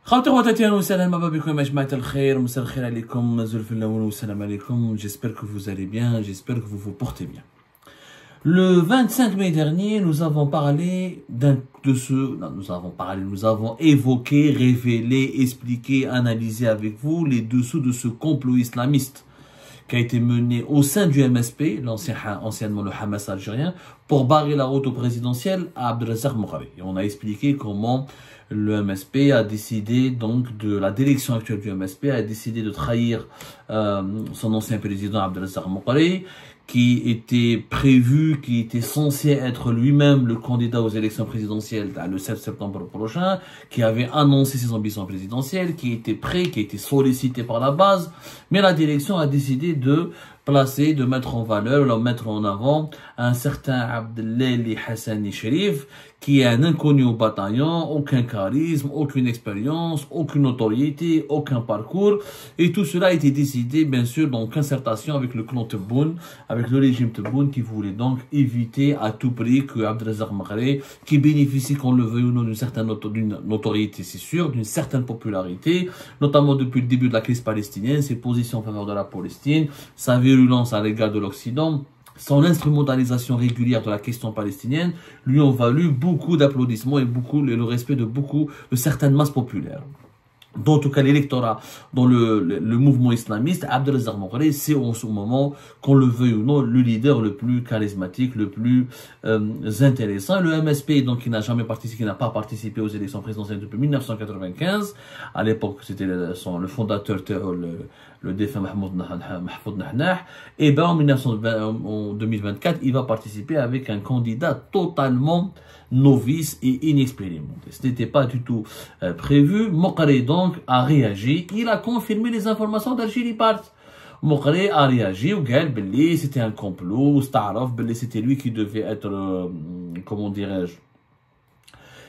خواتي خواتاتي اهلا وسهلا مرحبا بكم يا جماعة الخير مساء الخير عليكم زلف الاول والسلام عليكم. J'espère que vous allez bien, j'espère que vous vous portez bien. Le 25 mai dernier, nous avons parlé nous avons évoqué, révélé, expliqué, analysé avec vous les dessous de ce complot islamiste qui a été mené au sein du MSP, anciennement le Hamas algérien, pour barrer la route au présidentiel à Abdelrazak Moukhabi. Et on a expliqué comment le MSP a décidé, donc, la direction actuelle du MSP a décidé de trahir son ancien président Abdelrazak Moukhabi, qui était prévu, qui était censé être lui-même le candidat aux élections présidentielles le 7 septembre prochain, qui avait annoncé ses ambitions présidentielles, qui était prêt, qui était sollicité par la base, mais la direction a décidé de placer, de mettre en valeur, de mettre en avant un certain Abdelali Hassani Sherif, qui est un inconnu au bataillon, aucun charisme, aucune expérience, aucune notoriété, aucun parcours. Et tout cela a été décidé, bien sûr, en concertation avec le clan Tebboune, avec le régime Tebboune, qui voulait donc éviter à tout prix que Abdelrazak Moukhabi, qui bénéficie, qu'on le veuille ou non, d'une certaine notoriété, c'est sûr, d'une certaine popularité, notamment depuis le début de la crise palestinienne, ses positions en faveur de la Palestine, sa virulence à l'égard de l'Occident, son instrumentalisation régulière de la question palestinienne lui ont valu beaucoup d'applaudissements et le respect de certaines masses populaires. Dans tout cas, l'électorat, dans le mouvement islamiste, Abdelrazak Moukhabi, c'est en ce moment, qu'on le veuille ou non, le leader le plus charismatique, le plus intéressant. Le MSP, donc, qui n'a pas participé aux élections présidentielles depuis 1995. À l'époque, c'était le fondateur, le défunt Mahfoud Nahnah. Et ben, en 2024, il va participer avec un candidat totalement novice et inexpérimenté. Ce n'était pas du tout prévu. Moukhabi donc a réagi. Il a confirmé les informations d'Algérie Part. Moukhabi a réagi au gars, c'était un complot, c'était lui qui devait être, comment dirais-je,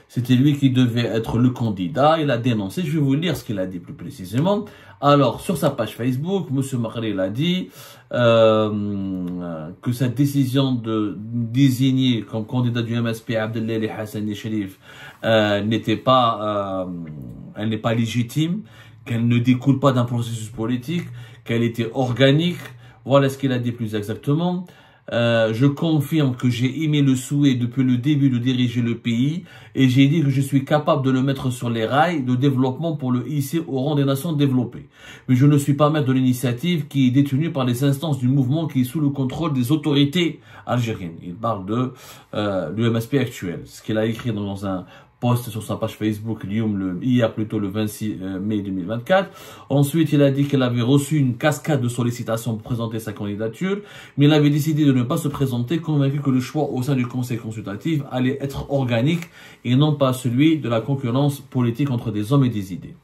c'était lui qui devait être le candidat. Il a dénoncé, je vais vous lire ce qu'il a dit plus précisément. Alors, sur sa page Facebook, M. Moukhabi a dit que cette décision de désigner comme candidat du MSP Abdelali Hassani Sherif elle n'est pas légitime, qu'elle ne découle pas d'un processus politique, qu'elle était organique. Voilà ce qu'il a dit plus exactement. Je confirme que j'ai émis le souhait depuis le début de diriger le pays et j'ai dit que je suis capable de le mettre sur les rails de développement pour le hisser au rang des nations développées. Mais je ne suis pas maître de l'initiative qui est détenue par les instances du mouvement qui est sous le contrôle des autorités algériennes. Il parle de MSP actuel. Ce qu'il a écrit dans un post sur sa page Facebook hier plutôt le 26 mai 2024. Ensuite, il a dit qu'il avait reçu une cascade de sollicitations pour présenter sa candidature, mais il avait décidé de ne pas se présenter, convaincu que le choix au sein du conseil consultatif allait être organique et non pas celui de la concurrence politique entre des hommes et des idées.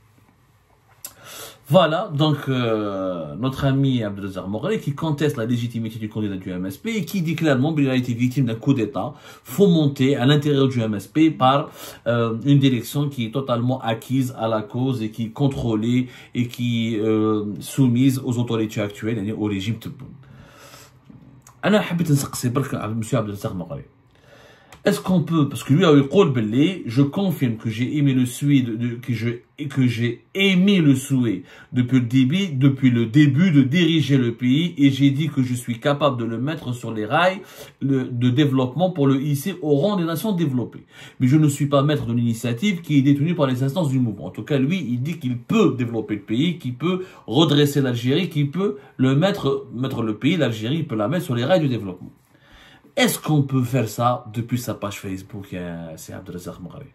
Voilà, donc notre ami Abdelrazak Moukhabi qui conteste la légitimité du candidat du MSP et qui dit clairement qu'il a été victime d'un coup d'État fomenté à l'intérieur du MSP par une direction qui est totalement acquise à la cause et qui est contrôlée et qui est soumise aux autorités actuelles, au régime Tebboune. أنا حبيت نسقسي برك monsieur Abdelrazak Moukhabi. Est-ce qu'on peut, parce que lui a eu je confirme que j'ai émis le souhait depuis le début de diriger le pays et j'ai dit que je suis capable de le mettre sur les rails de développement pour le hisser au rang des nations développées. Mais je ne suis pas maître de l'initiative qui est détenue par les instances du mouvement. En tout cas, lui, il dit qu'il peut développer le pays, qu'il peut redresser l'Algérie, qu'il peut mettre le pays, l'Algérie, il peut la mettre sur les rails du développement. Est-ce qu'on peut faire ça depuis sa page Facebook, c'est Abdelrazak Moukhabi?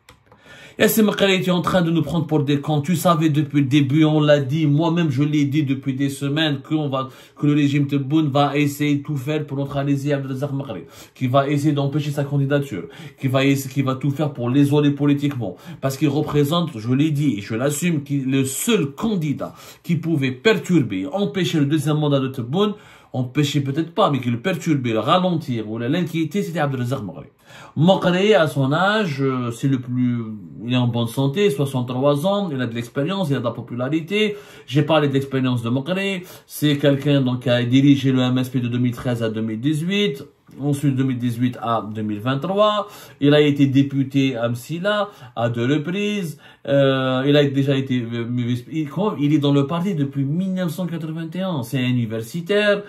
Yassine Moukhabi était en train de nous prendre pour des cons. Tu savais depuis le début, on l'a dit, moi-même je l'ai dit depuis des semaines, que le régime Tebboune va essayer de tout faire pour neutraliser Abdelrazak Moukhabi, qui va essayer d'empêcher sa candidature, qui va tout faire pour l'isoler politiquement, parce qu'il représente, je l'ai dit et je l'assume, le seul candidat qui pouvait perturber, empêcher le deuxième mandat de Tebboune. Empêcher peut-être pas, mais qui le perturber, le ralentir ou l'inquiéter, c'était Abdelrazak Moukhabi. Moukhabi, à son âge, il est en bonne santé, 63 ans, il a de l'expérience, il a de la popularité. J'ai parlé de l'expérience de Moukhabi. C'est quelqu'un qui a dirigé le MSP de 2013 à 2018. ensuite 2018 à 2023. Il a été député à Msila à 2 reprises. Il a déjà été... il est dans le parti depuis 1981. C'est un universitaire.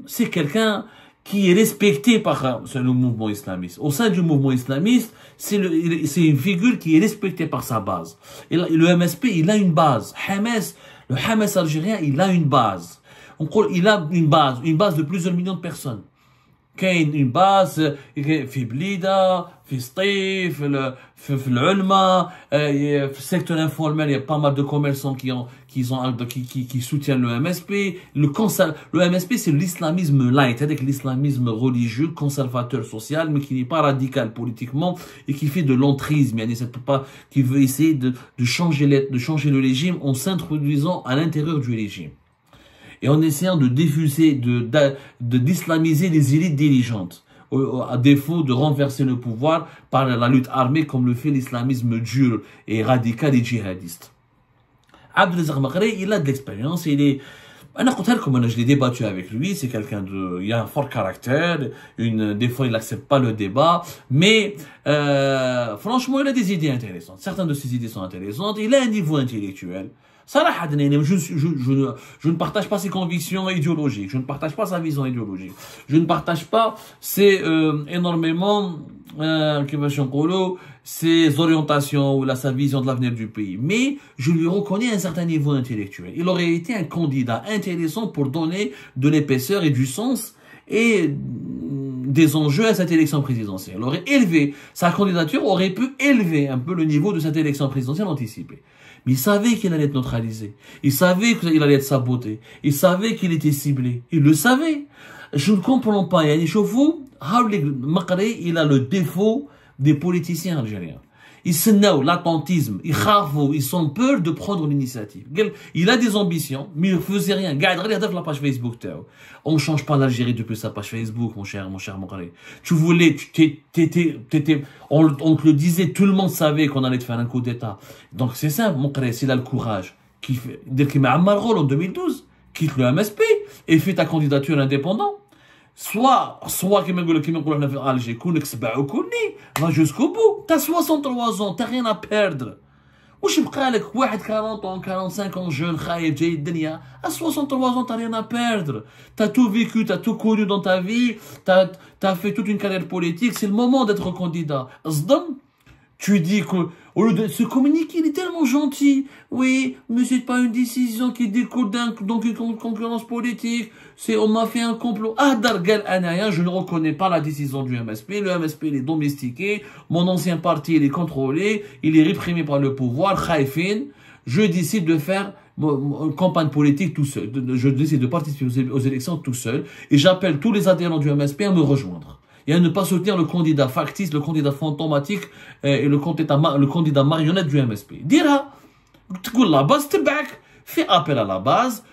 C'est quelqu'un qui est respecté par le mouvement islamiste. Au sein du mouvement islamiste, c'est une figure qui est respectée par sa base. Et le MSP, il a une base. Le Hamas algérien, il a une base. Il a une base de plusieurs millions de personnes. كاين une base في بليده في سطيف في العلمة في السيكتور informel. Il y a pas mal de commerçants qui soutiennent le MSP. Le MSP, c'est l'islamisme light, avec l'islamisme religieux conservateur social, mais qui n'est pas radical politiquement et qui fait de l'entrisme, qui veut essayer de changer le régime en s'introduisant à l'intérieur du régime et en essayant de diffuser, d'islamiser les élites dirigeantes, à défaut de renverser le pouvoir par la lutte armée comme le fait l'islamisme dur et radical et djihadiste. Abdelrazak Maghri, il a de l'expérience, je l'ai débattu avec lui, c'est quelqu'un il a un fort caractère, des fois il n'accepte pas le débat, mais franchement il a des idées intéressantes. Certaines de ses idées sont intéressantes, il a un niveau intellectuel. Je ne partage pas ses convictions idéologiques, je ne partage pas sa vision idéologique, je ne partage pas énormément ses orientations ou sa vision de l'avenir du pays. Mais je lui reconnais un certain niveau intellectuel. Il aurait été un candidat intéressant pour donner de l'épaisseur et du sens et des enjeux à cette élection présidentielle. Sa candidature aurait pu élever un peu le niveau de cette élection présidentielle anticipée. Mais il savait qu'il allait être neutralisé. Il savait qu'il allait être saboté. Il savait qu'il était ciblé. Il le savait. Je ne comprends pas. Il a le défaut des politiciens algériens. Ils se nauent, l'attentisme, ils sont peur de prendre l'initiative. Il a des ambitions, mais il ne faisait rien. Regarde la page Facebook. On ne change pas l'Algérie depuis sa page Facebook, mon cher Maghri. Tu voulais, on te le disait, tout le monde savait qu'on allait te faire un coup d'État. Donc c'est simple, Maghri, s'il a le courage, dire qu'il met Ammar Ghol en 2012, quitte le MSP et fait ta candidature indépendante. Soit, comme on a fait à Alger, va jusqu'au bout. T'as 63 ans, t'as rien à perdre. Wesh يبقى لك واحد 40 ans, 45 ans, jeune, خايف, جاي الدنيا. À 63 ans, t'as rien à perdre. T'as tout vécu, t'as tout connu dans ta vie, t'as fait toute une carrière politique, c'est le moment d'être candidat. Tu dis que, au lieu de se communiquer, il est tellement gentil. Oui, mais c'est pas une décision qui découle d'une concurrence politique. On m'a fait un complot. Je ne reconnais pas la décision du MSP. Le MSP, il est domestiqué. Mon ancien parti, il est contrôlé. Il est réprimé par le pouvoir. Khaïfin. Je décide de faire une campagne politique tout seul. Je décide de participer aux élections tout seul. Et j'appelle tous les adhérents du MSP à me rejoindre. Et à ne pas soutenir le candidat factice, le candidat fantomatique et le candidat marionnette du MSP. Dira, la base te back, fais appel à la base,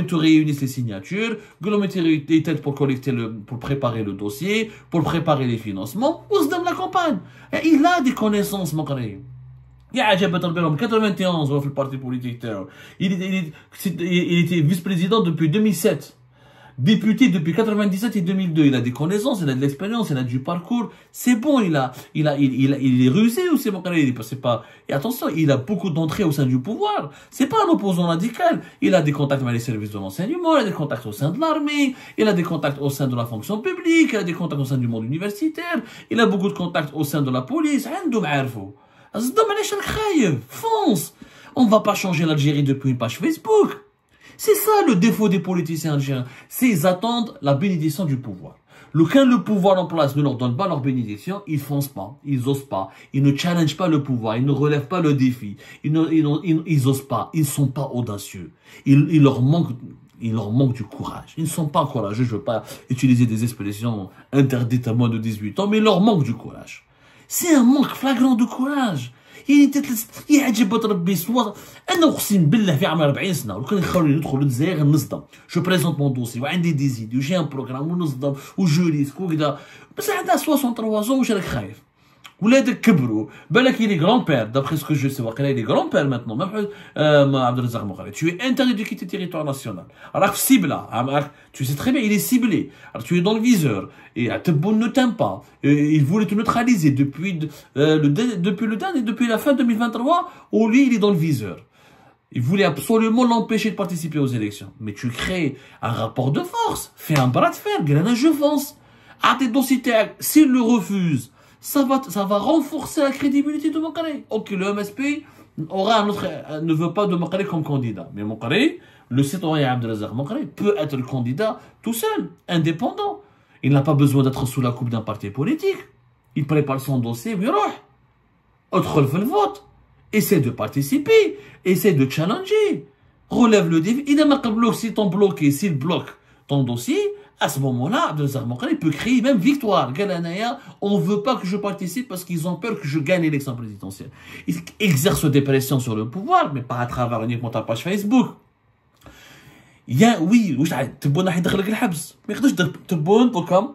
tu réunis les signatures, tu t'aides pour pour préparer le dossier, pour préparer les financements, on se donne la campagne. Et il a des connaissances, mon frère. Il y a 91 dans le parti politique. Il était vice-président depuis 2007. Député depuis 97 et 2002, il a des connaissances, il a de l'expérience, il a du parcours. C'est bon, il est rusé ou c'est bon, et attention, il a beaucoup d'entrées au sein du pouvoir. C'est pas un opposant radical. Il a des contacts avec les services de l'enseignement, il a des contacts au sein de l'armée, il a des contacts au sein de la fonction publique, il a des contacts au sein du monde universitaire, il a beaucoup de contacts au sein de la police. Fonce! On va pas changer l'Algérie depuis une page Facebook. C'est ça le défaut des politiciens algériens. C'est qu'ils attendent la bénédiction du pouvoir. Quand le pouvoir en place ne leur donne pas leur bénédiction, ils foncent pas, ils osent pas, ils ne challengent pas le pouvoir, ils ne relèvent pas le défi, ils osent pas, ils sont pas audacieux. Il leur manque du courage. Ils ne sont pas courageux, je veux pas utiliser des expressions interdites à moins de 18 ans, mais il leur manque du courage. C'est un manque flagrant de courage. يعجب ربي سوا انا اقسم بالله في عمر 40 سنه لو كان يخلوني ندخل للجزائر نصدم جو بريزونت مون دوسي وعندي دي زيدي وجي ان بروغرام ونصدم وجوريسك وكذا بس عندها 63 واش راك خايف ولادك كبروا بالك il est grand-père d'après ce que je sais il est grand-père maintenant Abdelrazak Moukhalli tu es interdit de quitter le territoire national alors cible tu sais très bien il est ciblé alors tu es dans le viseur et Tebboune ne t'aime pas il voulait te neutraliser depuis depuis la fin 2023 où lui il est dans le viseur. Il voulait absolument l'empêcher de participer aux élections. Mais tu crées un rapport de force, fais un bras de fer, je fonce. À tes dossiers, s'il le refuse, ça va renforcer la crédibilité de Moukhalli. Ok, le MSP ne veut pas de Moukhalli comme candidat. Mais Moukhalli, le citoyen Abdelrazak Moukhalli, peut être le candidat tout seul, indépendant. Il n'a pas besoin d'être sous la coupe d'un parti politique. Il prépare son dossier, il fait le vote. Essaie de participer, essaie de challenger, relève le défi. Si t'en bloqué, s'il bloque ton dossier, à ce moment-là, Abdelrazak Moukhalli peut créer même victoire. On ne veut pas que je participe parce qu'ils ont peur que je gagne l'élection présidentielle. Ils exercent des pressions sur le pouvoir, mais pas à travers uniquement ta page Facebook. Oui, تبون راح يدخلك الحبس ما يقدرش تبون بكم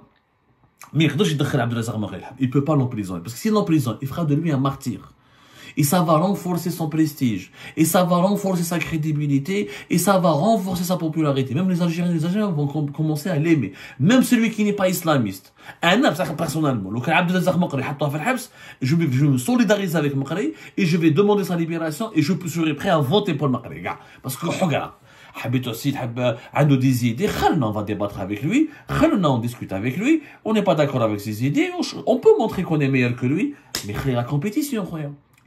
ما يقدرش يدخل Abdelrazak Moukhalli. Il peut pas l'emprisonner parce que s'il l'emprisonne, il fera de lui un martyr. Et ça va renforcer son prestige, et ça va renforcer sa crédibilité, et ça va renforcer sa popularité. Même les Algériens vont commencer à l'aimer. Même celui qui n'est pas islamiste. Personnellement, je me solidarise avec Moukhalli, et je vais demander sa libération, et je serai prêt à voter pour Moukhalli. Parce que, regarde, des idées, on va débattre avec lui, on discute avec lui, on n'est pas d'accord avec ses idées, on peut montrer qu'on est meilleur que lui, mais la compétition,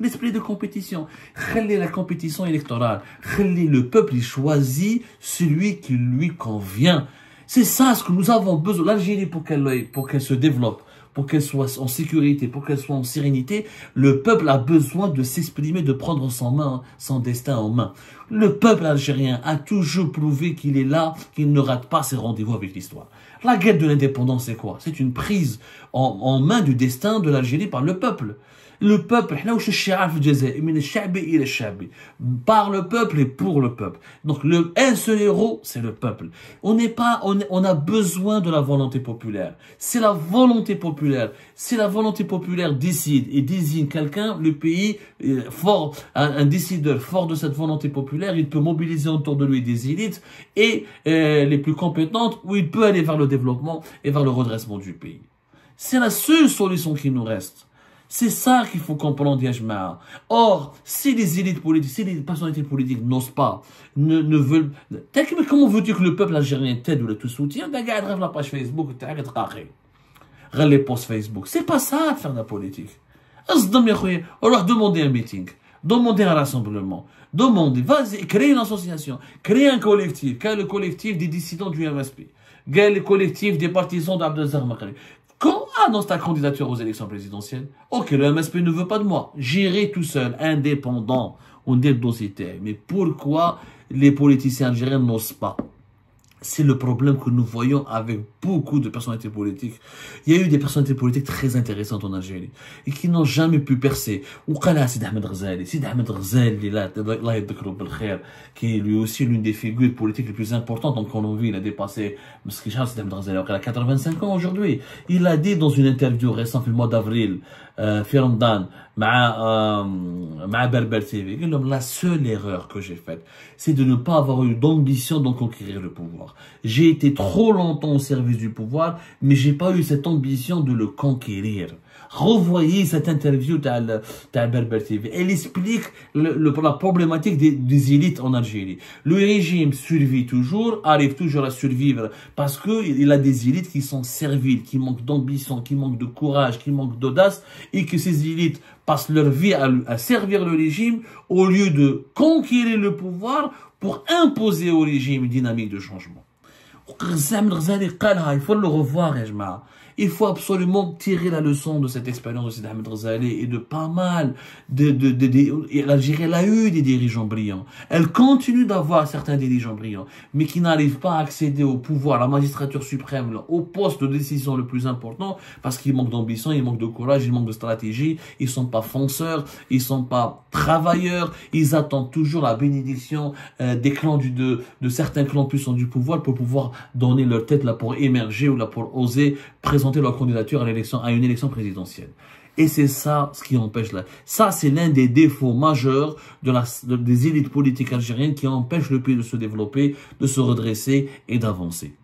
l'esprit de compétition, la compétition électorale, le peuple il choisit celui qui lui convient. C'est ça ce que nous avons besoin. L'Algérie pour qu'elle se développe, pour qu'elle soit en sécurité, pour qu'elle soit en sérénité, le peuple a besoin de s'exprimer, de prendre son destin en main. Le peuple algérien a toujours prouvé qu'il est là, qu'il ne rate pas ses rendez-vous avec l'histoire. La guerre de l'indépendance, c'est quoi? C'est une prise en main du destin de l'Algérie par le peuple. Le peuple, par le peuple et pour le peuple. Donc, un seul héros, c'est le peuple. On a besoin de la volonté populaire. C'est la volonté populaire. Si la volonté populaire décide et désigne quelqu'un, le pays fort, un décideur fort de cette volonté populaire, il peut mobiliser autour de lui des élites et les plus compétentes où il peut aller vers le développement et vers le redressement du pays. C'est la seule solution qui nous reste. C'est ça qu'il faut comprendre, Yajma. Or, si les élites politiques, si les personnalités politiques n'osent pas, ne veulent... Comment veux-tu que le peuple algérien t'aide ou te soutient? Regarde la page Facebook, regarde les posts Facebook. C'est pas ça de faire de la politique. Alors, demandez un meeting, demandez un rassemblement, demandez, vas-y, créez une association, créez un collectif, créez le collectif des dissidents du MSP, créez le collectif des partisans d'Abdelrazak Moukhalli. Quand annonce ta candidature aux élections présidentielles, ok, le MSP ne veut pas de moi, j'irai tout seul, indépendant, on dit le dossier. Mais pourquoi les politiciens algériens n'osent pas? C'est le problème que nous voyons avec beaucoup de personnalités politiques. Il y a eu des personnalités politiques très intéressantes en Algérie et qui n'ont jamais pu percer. Sid Ahmed Ghazali, qui est lui aussi l'une des figures politiques les plus importantes en Colombie. Il a dépassé, Sid Ahmed Ghazali, il a 85 ans aujourd'hui. Il a dit dans une interview récente, le mois d'avril, Ramadan, Berber TV, la seule erreur que j'ai faite, c'est de ne pas avoir eu d'ambition d'en conquérir le pouvoir. J'ai été trop longtemps au service du pouvoir, mais j'ai pas eu cette ambition de le conquérir. Revoyez cette interview de Berber TV. Elle explique la problématique des élites en Algérie. Le régime survit toujours, arrive toujours à survivre parce qu'il a des élites qui sont serviles, qui manquent d'ambition, qui manquent de courage, qui manquent d'audace et que ces élites passent leur vie à servir le régime au lieu de conquérir le pouvoir pour imposer au régime une dynamique de changement. Il faut le revoir, il faut absolument tirer la leçon de cette expérience de Sid Ahmed Ghazali et de pas mal l'Algérie, elle a eu des dirigeants brillants. Elle continue d'avoir certains dirigeants brillants, mais qui n'arrivent pas à accéder au pouvoir, à la magistrature suprême, au poste de décision le plus important, parce qu'ils manquent d'ambition, ils manquent de courage, ils manquent de stratégie, ils sont pas fonceurs, ils sont pas travailleurs, ils attendent toujours la bénédiction des clans de certains clans puissants du pouvoir pour pouvoir donner leur tête là pour émerger ou là pour oser présenter leur candidature à une élection présidentielle. Et c'est ça ce qui empêche là. Ça, c'est l'un des défauts majeurs des élites politiques algériennes qui empêchent le pays de se développer, de se redresser et d'avancer.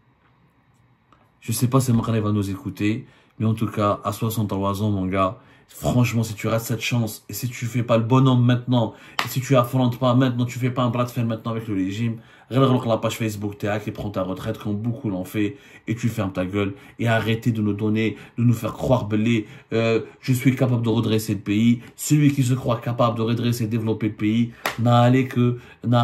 Je sais pas si Makhane va nous écouter, mais en tout cas, à 63 ans, mon gars, franchement, si tu rates cette chance, et si tu fais pas le bonhomme maintenant, et si tu affrontes pas maintenant, tu fais pas un bras de fer maintenant avec le régime, regarde la page Facebook Théâtre et prends ta retraite, comme beaucoup l'ont fait, et tu fermes ta gueule, et arrêtez de nous donner, de nous faire croire, je suis capable de redresser le pays. Celui qui se croit capable de redresser et développer le pays, n'a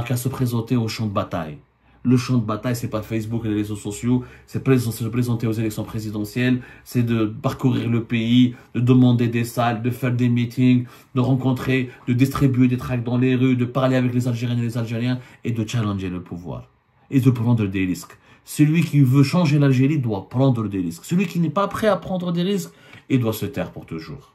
qu'à se présenter au champ de bataille. Le champ de bataille, c'est pas Facebook et les réseaux sociaux, c'est se présenter aux élections présidentielles, c'est de parcourir le pays, de demander des salles, de faire des meetings, de rencontrer, de distribuer des tracts dans les rues, de parler avec les Algériennes et les Algériens et de challenger le pouvoir et de prendre des risques. Celui qui veut changer l'Algérie doit prendre des risques. Celui qui n'est pas prêt à prendre des risques, il doit se taire pour toujours.